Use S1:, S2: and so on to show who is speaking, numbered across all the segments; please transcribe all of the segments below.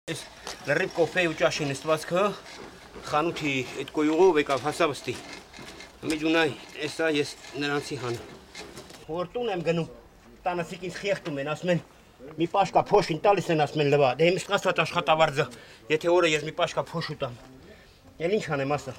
S1: Ես լրիվ կոֆե ու ճաշի նստվածքը խանութի այդ կոյուղով եկավ հասավ ստի։ Միջունայ, էսա ես նրանցի հան։ Որտուն եմ գնում, տանասիկ ինձ խիեղտում են, ասում են, մի պաշկա փոշին տալիս են, ասում են լվա, դե իմ ստացված աշխատավարձը, եթե օրը ես մի պաշկա փոշ ուտամ, էլ ինչ անեմ ասա։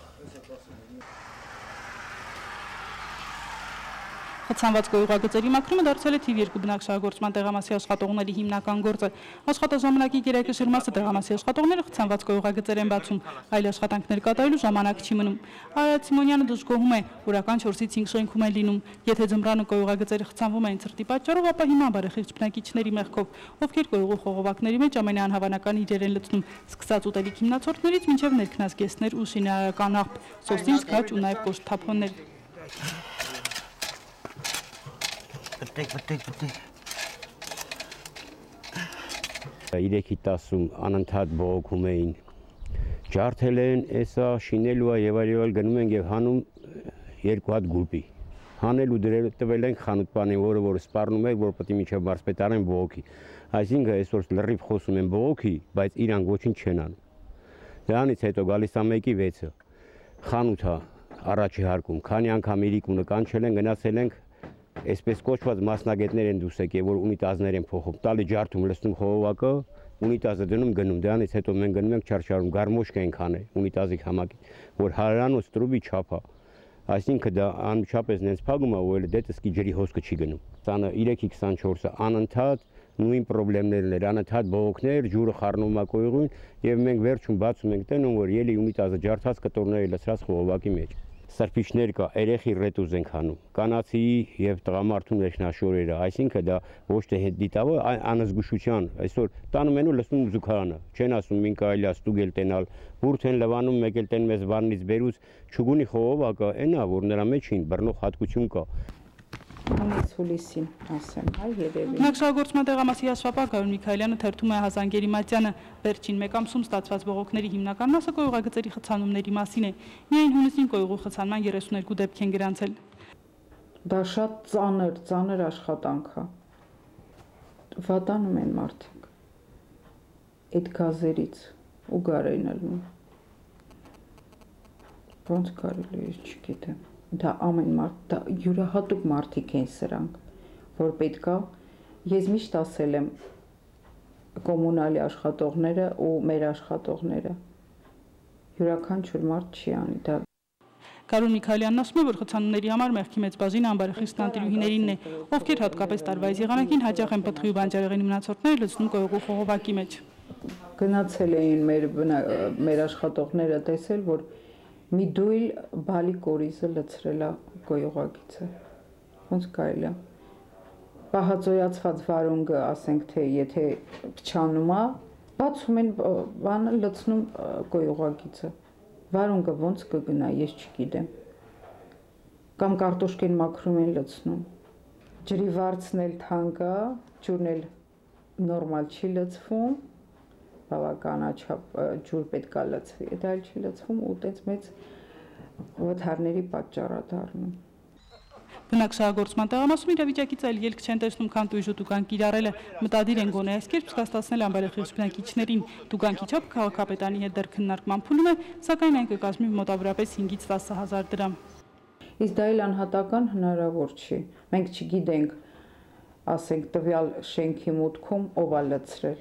S2: Խցանված կոյուղագծերի մաքրումը դարձել է թիվ 2 բնակչահագործման տեղամասի աշխատողների հիմնական գործը։ Աշխատաժամանակի գերակշռ մասը տեղամասի աշխատողները խցանված կոյուղագծեր են բացում, այլ աշխատանքներ կատարելու ժամանակ չի մնում։ Արարատ Սիմոնյանը դժգոհում է, օրական 4-ից 5 շենքում են լինում։ Եթե ձմռանը կոյուղագծերը խցանվում են ցրտի պատճառով, ապա հիմա բարեխիղճ բնակիչների մեղքով, ովքեր կոյուղու խողովակների մեջ ամենաանհավանական իրեր են լցնում, սկսած ուտելիք հիմնացորդներից մինչև ներքնազգեստներ ու շինարարական աղբ, սոսինձ, քաջ ու նաև կոշտ թափոններ։
S1: Բտեք։
S3: 3:10 անընդհատ բողոքում էին, ջարդել են, էսա շինելու է եւ այլ գնում են եւ հանում 2 հատ գուլպի։ Հանելու դրել տվել են խանութ-պանին, որը սպառնում էր, որ պետք է մինչև մարզպետարան բողոքի։ Այսինքն այսօր լրիվ խոսում են բողոքի, բայց իրանք ոչինչ չեն անում։ Դրանից հետո գալիս է 1:06-ը խանութը առաջի հարկում, քանի անգամ իրիկունը կանչել են, գնացել ենք այսպես կոչված մասնագետներ են դուս եկել, որ ունիտազներ են փոխում, տալի ջարդում լցնում խողովակը, ունիտազը դնում գնում, դրանից հետո մենք գնում ենք չարչարում, գարմոշկ ենք անել, ունիտազի համակի, որ հարրանոց տրուբի չափա, այսինքն դա անմիջապես նենց փակում է, որ դե տսկի ջրի հոսքը չի գնում։ 3:24-ը անընդհատ նույն խնդիրներն էր, անընդհատ բողոքներ, ջուրը խառնում է կոյուղին եւ մենք վերջում բացում ենք տենում, որ ելի ունիտազը ջարդած կտորները լցրած խողովակի մեջ։ Սրբիչներ կա, երեխի ռետուզ ենք հանում, կանացի եւ տղամարդու ներքնաշորերը, այսինքն դա ոչ թե դիտավոր, անզգուշության, այսօր տանում են ու լցնում զուգարանը, չեն ասում մին կարելի է ստուգել տենալ, բուրդ են լվանում, մեկ էլ տեն մեզ բանից բերուց, չուգունի խողովակը, այնա որ նրա մեջին բռնող հատկություն կա։
S4: Անից հուլիսին ասեմ, հայ երևի։
S2: Բնակչահագործման տեղամասի հաշվապահ Գարուն Միքայելյանը թերթում է Հազան Գերիմատյանը։ Վերջին մեկ ամսում ստացված բողոքների հիմնական մասը կոյուղագծերի խցանումների մասին է։ Միայն հունիսին կոյուղու խցանման 32 դեպք են գրանցել։
S4: Դա շատ ծանր աշխատանք է։ Վատանում են մարդիկ։ Այդ գազերից ու գարեն ալնում։ Ոնց կարելի է, չգիտեմ։ Դա ամեն մարդ, դա յուրահատուկ մարդիկ են սրանք, որ պետքա, ես միշտ ասել եմ կոմունալի աշխատողները ու մեր աշխատողները, յուրաքանչյուր մարդ չի անի դա։
S2: Գարուն Միքայելյանն ասում է, որ խցանումների համար մեղքի մեծ բաժին անբարեխիղճ տանտիրուհիներին է, ովքեր հատկապես տարվա այս եղանակին հաճախ են պտղի ու բանջարեղենի մնացորդները լցնում կոյուղու խողովակի մեջ։
S4: Գնացել էին մեր աշխատողները տեսել, որ մի դույլ բալի կորիզը լցրել է կոյուղակիցը, ոնց կարելի է, պահածոյացված վարունգը, ասենք թե եթե փչանում է, բացում են բանը լցնում կոյուղակիցը, վարունգը ոնց կգնա, ես չգիտեմ, կամ կարտոշկեն մաքրում են լցնում, ջրի վարձն էլ թանկ է, ջուրն էլ նորմալ չի լցվում, բավականաչափ ջուր պետք է լցվի, դա էլ չի լցվում ու տենց մեծ վթարների պատճառ է դառնում։
S2: Բնակչահագործման տեղամասում իրավիճակից այլ ելք չեն տեսնում, քան տույժու տուգան կիրառելը, մտադիր են գոնե այս կերպ զգաստացնել անբարեխիղճ բնակիչներին, տուգանքի չափը քաղաքապետարանի հետ դեռ քննարկման փուլում է, սակայն այն կկազմի մոտավորապես 5-ից 10,000 դրամ։
S4: Իսկ դա էլ անհատական հնարավոր չի, մենք չգիտենք, ասենք տվյալ շենքի մուտքում ով է լցրել,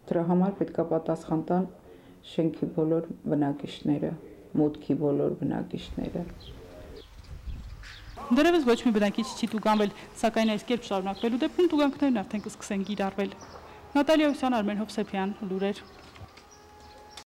S4: դրա համար պետք է պատասխան տան շենքի բոլոր բնակիչները, մուտքի բոլոր բնակիչները։
S2: Դեռևս ոչ մի բնակիչ չի տուգանվել, սակայն այս կերպ շարունակվելու դեպքում տուգանքներն արդեն կսկսեն կիրառվել։ Նատալիա Հուսյան, Արմեն Հովսեփյան, լուրեր։